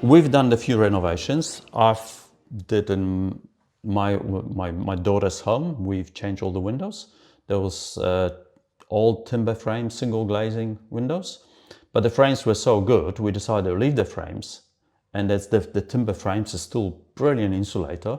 We've done a few renovations. I've did in my daughter's home. We've changed all the windows. There was old timber frame, single glazing windows, but the frames were so good, we decided to leave the frames. And that's the timber frames is still brilliant insulator.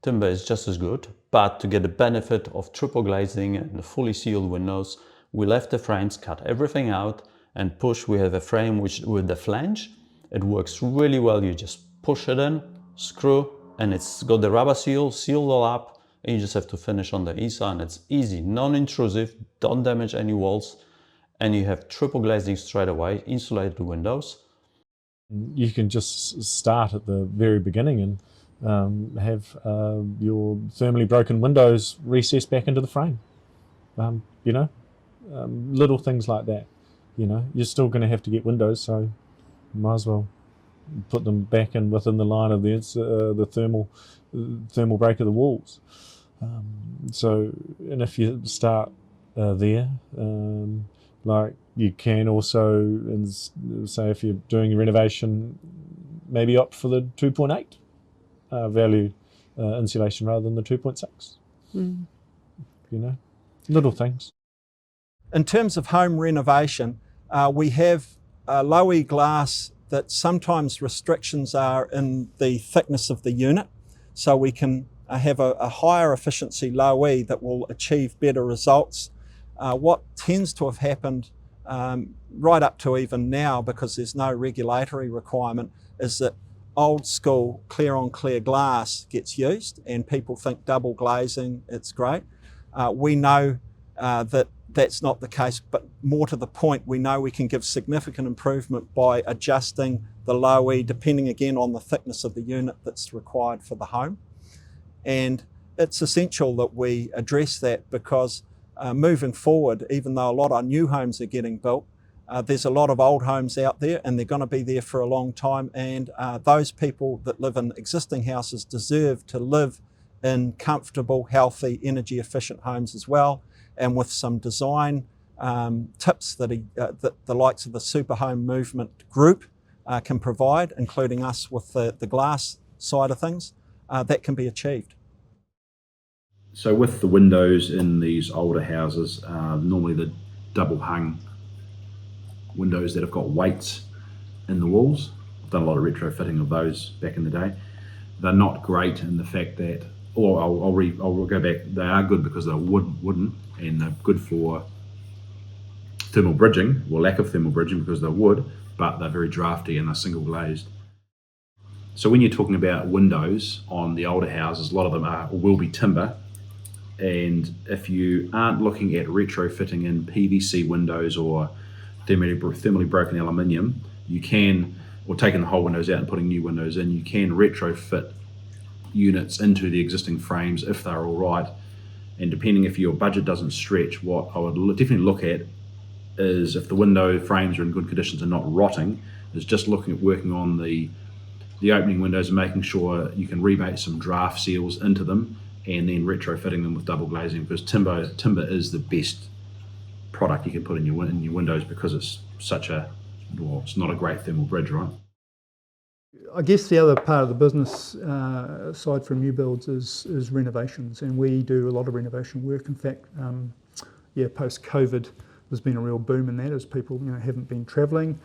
Timber is just as good, but to get the benefit of triple glazing and the fully sealed windows, we left the frames, cut everything out, and push. We have a frame which with the flange. It works really well. You just push it in, screw, and it's got the rubber seal, sealed all up, and you just have to finish on the inside, and it's easy, non-intrusive, don't damage any walls, and you have triple glazing straight away, insulated windows. You can just start at the very beginning and have your thermally broken windows recessed back into the frame. Little things like that. You're still going to have to get windows, so you might as well put them back in within the line of the thermal break of the walls. And if you start there, like you can also, say if you're doing a renovation, maybe opt for the 2.8 value insulation rather than the 2.6. Little things. In terms of home renovation, we have low E glass that sometimes restrictions are in the thickness of the unit, so we can have a higher efficiency low E that will achieve better results. What tends to have happened right up to even now, because there's no regulatory requirement, is that old school clear on clear glass gets used and people think double glazing, it's great. We know that that's not the case, but more to the point, we know we can give significant improvement by adjusting the low E depending again on the thickness of the unit that's required for the home. And it's essential that we address that because moving forward, even though a lot of new homes are getting built, there's a lot of old homes out there and they're going to be there for a long time, and those people that live in existing houses deserve to live in comfortable, healthy, energy efficient homes as well. And with some design tips that the likes of the Superhome movement group can provide, including us with the glass side of things, that can be achieved. So with the windows in these older houses, normally the double hung windows that have got weights in the walls, I've done a lot of retrofitting of those back in the day. They're not great in the fact that, or I'll go back, they are good because they're wooden and they're good for thermal bridging, or lack of thermal bridging because they're wood, but they're very drafty and they're single glazed. So when you're talking about windows on the older houses, a lot of them are or will be timber, and if you aren't looking at retrofitting in PVC windows or thermally broken aluminium, you can, or taking the whole windows out and putting new windows in, you can retrofit units into the existing frames if they're all right. And depending if your budget doesn't stretch, what I would definitely look at is if the window frames are in good conditions and not rotting, is just looking at working on the opening windows and making sure you can rebate some draft seals into them and then retrofitting them with double glazing, because timber is the best product you can put in your windows because it's it's not a great thermal bridge, right? I guess the other part of the business, aside from new builds, is renovations, and we do a lot of renovation work. In fact, post-COVID, there's been a real boom in that as people haven't been travelling.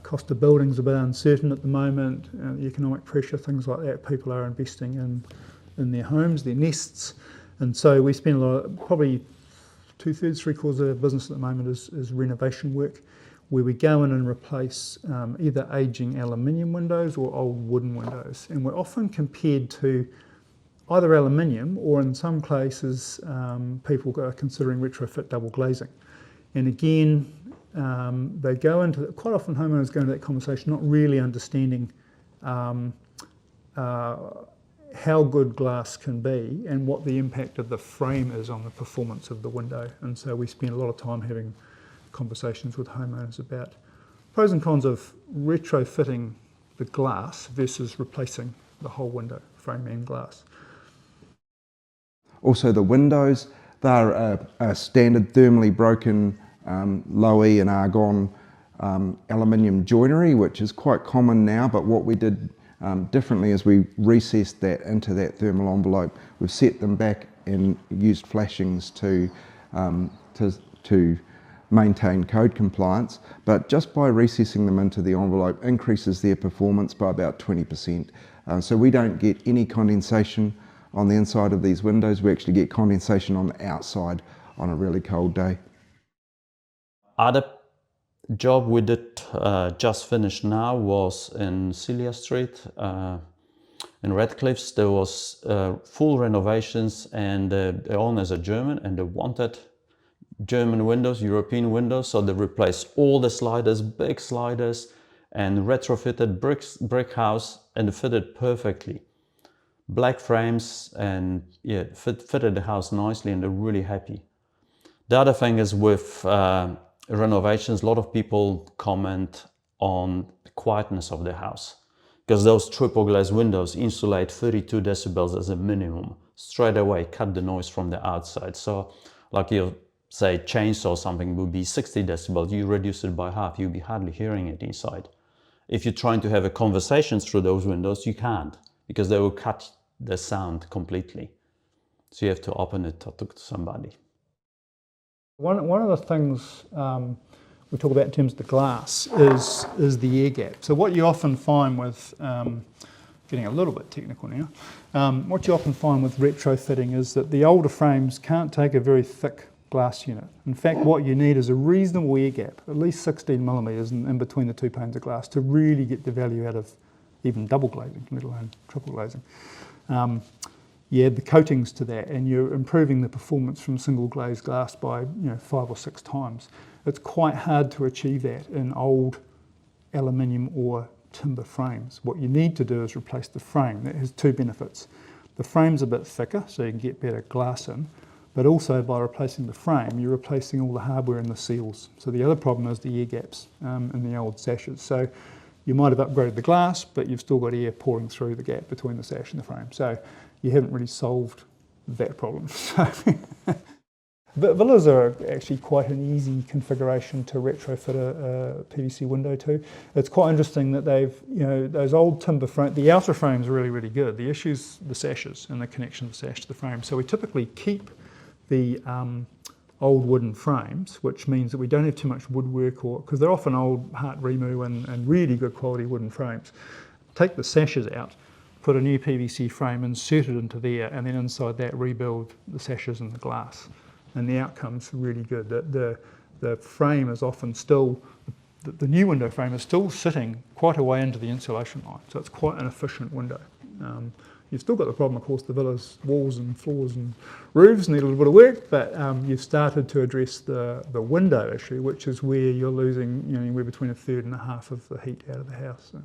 Cost of buildings are a bit uncertain at the moment, the economic pressure, things like that. People are investing in their homes, their nests, and so we spend a lot, probably 2/3, 3/4 of our business at the moment is renovation work, where we go in and replace either ageing aluminium windows or old wooden windows. And we're often compared to either aluminium, or in some places people are considering retrofit double glazing. And again, they go into, quite often homeowners go into that conversation not really understanding how good glass can be and what the impact of the frame is on the performance of the window. And so we spend a lot of time having conversations with homeowners about pros and cons of retrofitting the glass versus replacing the whole window, frame and glass. Also the windows, they're a standard thermally broken low E and argon aluminium joinery, which is quite common now, but what we did differently is we recessed that into that thermal envelope. We've set them back and used flashings to maintain code compliance, but just by recessing them into the envelope increases their performance by about 20%. So we don't get any condensation on the inside of these windows, we actually get condensation on the outside on a really cold day. Other job we did just finished now was in Celia Street in Redcliffs. There was full renovations, and the owners are German and they wanted German windows, European windows, so they replaced all the sliders, big sliders, and retrofitted brick house and fitted perfectly. Black frames, and yeah, fitted the house nicely, and they're really happy. The other thing is with renovations, a lot of people comment on the quietness of the house, because those triple glass windows insulate 32 decibels as a minimum. Straight away cut the noise from the outside. So like you say chainsaw something would be 60 decibels, you reduce it by half, you'll be hardly hearing it inside. If you're trying to have a conversation through those windows, you can't, because they will cut the sound completely. So you have to open it to talk to somebody. One of the things we talk about in terms of the glass is the air gap. So what you often find with, getting a little bit technical now, what you often find with retrofitting is that the older frames can't take a very thick glass unit. In fact, what you need is a reasonable air gap, at least 16 millimetres in between the two panes of glass, to really get the value out of even double glazing, let alone triple glazing. You add the coatings to that and you're improving the performance from single glazed glass by 5 or 6 times. It's quite hard to achieve that in old aluminium or timber frames. What you need to do is replace the frame. That has 2 benefits. The frame's a bit thicker, so you can get better glass in, but also by replacing the frame, you're replacing all the hardware and the seals. So the other problem is the air gaps in the old sashes. So you might have upgraded the glass, but you've still got air pouring through the gap between the sash and the frame. So you haven't really solved that problem. But villas are actually quite an easy configuration to retrofit a PVC window to. It's quite interesting that they've, those old timber frame, the outer frame's really, really good. The issue's the sashes and the connection of the sash to the frame. So we typically keep the old wooden frames, which means that we don't have too much woodwork, because they're often old heart remu and really good quality wooden frames. Take the sashes out, put a new PVC frame, insert it into there, and then inside that rebuild the sashes and the glass. And the outcome's really good. The frame is often still, the new window frame is still sitting quite a way into the insulation line, so it's quite an efficient window. You've still got the problem, of course, the villa's walls and floors and roofs need a little bit of work, but you've started to address the window issue, which is where you're losing anywhere between 1/3 and 1/2 of the heat out of the house. So.